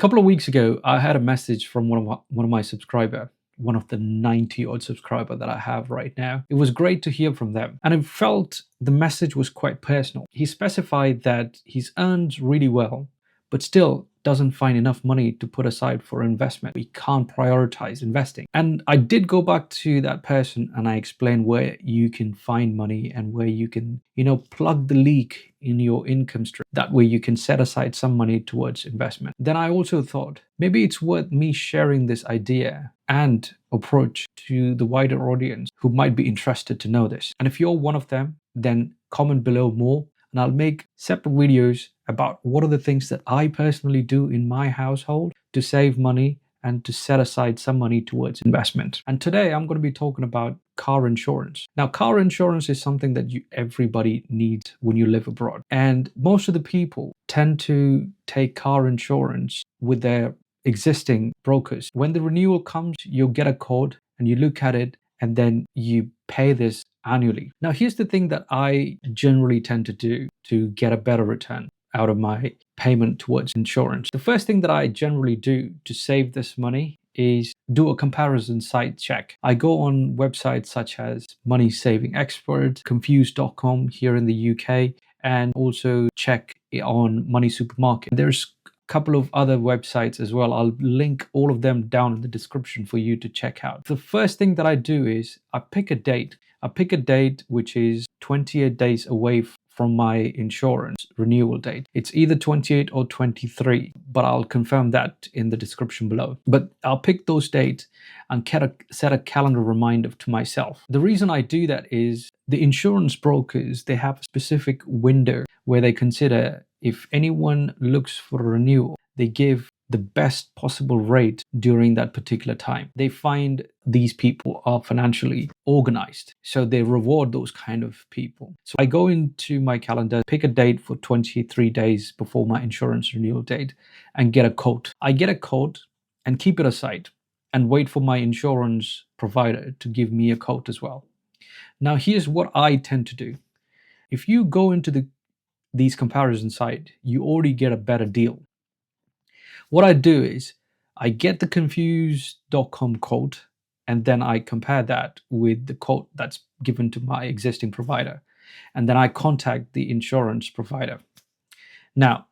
couple of weeks ago, I had a message from one of my subscriber, one of the 90 odd subscriber that I have right now. It was great to hear from them, and I felt the message was quite personal. He specified that he's earned really well, but still doesn't find enough money to put aside for investment. He can't prioritize investing. And I did go back to that person and I explained where you can find money and where you can, plug the leak in your income stream. That way you can set aside some money towards investment. Then I also thought maybe it's worth me sharing this idea and approach to the wider audience who might be interested to know this. And if you're one of them, then comment below more, and I'll make separate videos about what are the things that I personally do in my household to save money and to set aside some money towards investment. And today I'm going to be talking about car insurance. Now, car insurance is something that everybody needs when you live abroad. And most of the people tend to take car insurance with their existing brokers. When the renewal comes, you'll get a code and you look at it and then you pay this annually. Now, here's the thing that I generally tend to do to get a better return out of my payment towards insurance. The first thing that I generally do to save this money is do a comparison site check. I go on websites such as Money Saving Expert, confused.com here in the UK, and also check on Money Supermarket. There's couple of other websites as well. I'll link all of them down in the description for you to check out. The first thing that I do is I pick a date. I pick a date which is 28 days away from my insurance renewal date. It's either 28 or 23, but I'll confirm that in the description below. But I'll pick those dates and set a calendar reminder to myself. The reason I do that is the insurance brokers, they have a specific window where they consider if anyone looks for a renewal, they give the best possible rate during that particular time. They find these people are financially organized, so they reward those kind of people. So I go into my calendar, pick a date for 23 days before my insurance renewal date and get a quote. I get a quote and keep it aside and wait for my insurance provider to give me a quote as well. Now, here's what I tend to do. If you go into these comparison sites, you already get a better deal. What I do is I get the confused.com quote and then I compare that with the quote that's given to my existing provider. And then I contact the insurance provider. Now,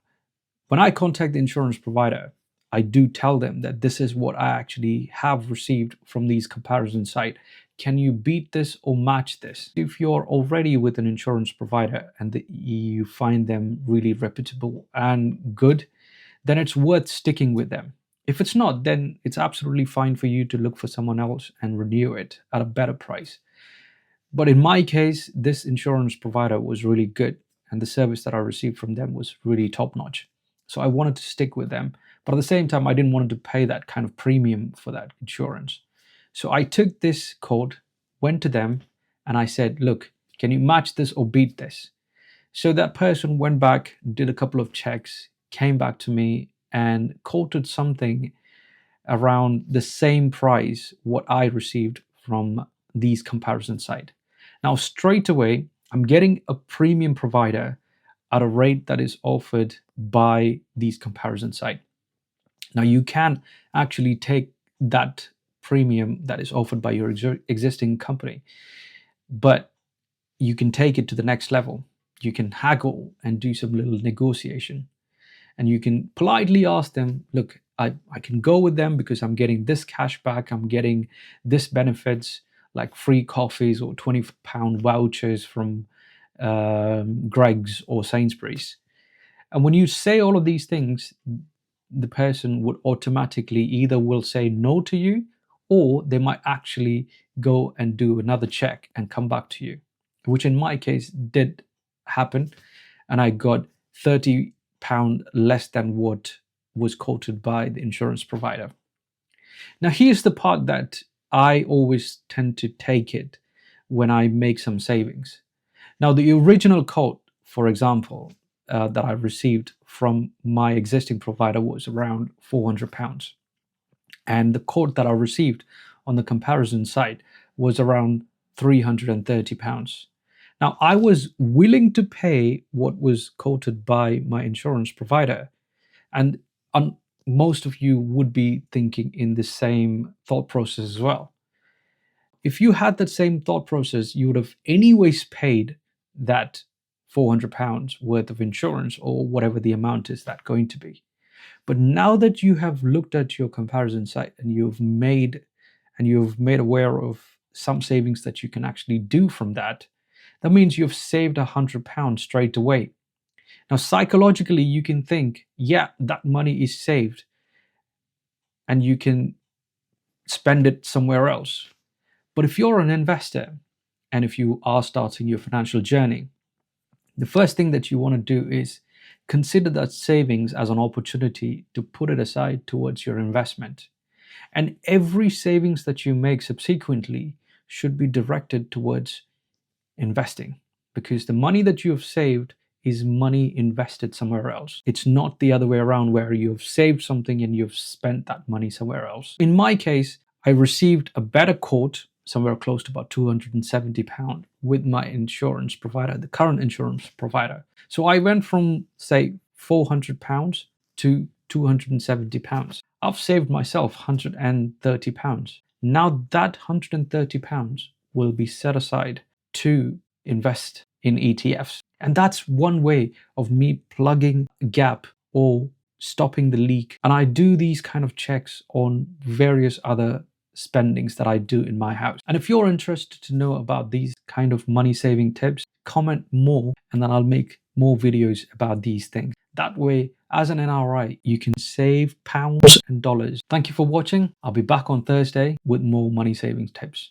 when I contact the insurance provider, I do tell them that this is what I actually have received from these comparison sites. Can you beat this or match this? If you're already with an insurance provider and you find them really reputable and good, then it's worth sticking with them. If it's not, then it's absolutely fine for you to look for someone else and renew it at a better price. But in my case, this insurance provider was really good and the service that I received from them was really top notch. So I wanted to stick with them. But at the same time, I didn't want to pay that kind of premium for that insurance. So I took this quote, went to them, and I said, look, can you match this or beat this? So that person went back, did a couple of checks, came back to me and quoted something around the same price what I received from these comparison sites. Now, straight away, I'm getting a premium provider at a rate that is offered by these comparison sites. Now, you can actually take that premium that is offered by your existing company, but you can take it to the next level. You can haggle and do some little negotiation, and you can politely ask them, look, I can go with them because I'm getting this cash back, I'm getting this benefits like free coffees or £20 vouchers from Greg's or Sainsbury's. And when you say all of these things, the person would automatically either will say no to you, or they might actually go and do another check and come back to you, which in my case did happen. And I got £30 less than what was quoted by the insurance provider. Now, here's the part that I always tend to take it when I make some savings. Now, the original quote, for example, that I received from my existing provider was around £400. And the quote that I received on the comparison site was around £330. Now, I was willing to pay what was quoted by my insurance provider. And most of you would be thinking in the same thought process as well. If you had that same thought process, you would have anyways paid that £400 worth of insurance, or whatever the amount is that going to be. But now that you have looked at your comparison site and you've made aware of some savings that you can actually do from that, that means you've saved £100 straight away. Now, psychologically, you can think, yeah, that money is saved and you can spend it somewhere else. But if you're an investor and if you are starting your financial journey, the first thing that you want to do is consider that savings as an opportunity to put it aside towards your investment. And every savings that you make subsequently should be directed towards investing, because the money that you have saved is money invested somewhere else. It's not the other way around where you've saved something and you've spent that money somewhere else. In my case, I received a better quote, somewhere close to about £270 with my insurance provider, the current insurance provider. So I went from, say, £400 to £270. I've saved myself £130. Now that £130 will be set aside to invest in ETFs. And that's one way of me plugging a gap or stopping the leak. And I do these kind of checks on various other spendings that I do in my house. And if you're interested to know about these kind of money saving tips, comment more and then I'll make more videos about these things. That way, as an NRI, you can save pounds and dollars. Thank you for watching. I'll be back on Thursday with more money savings tips.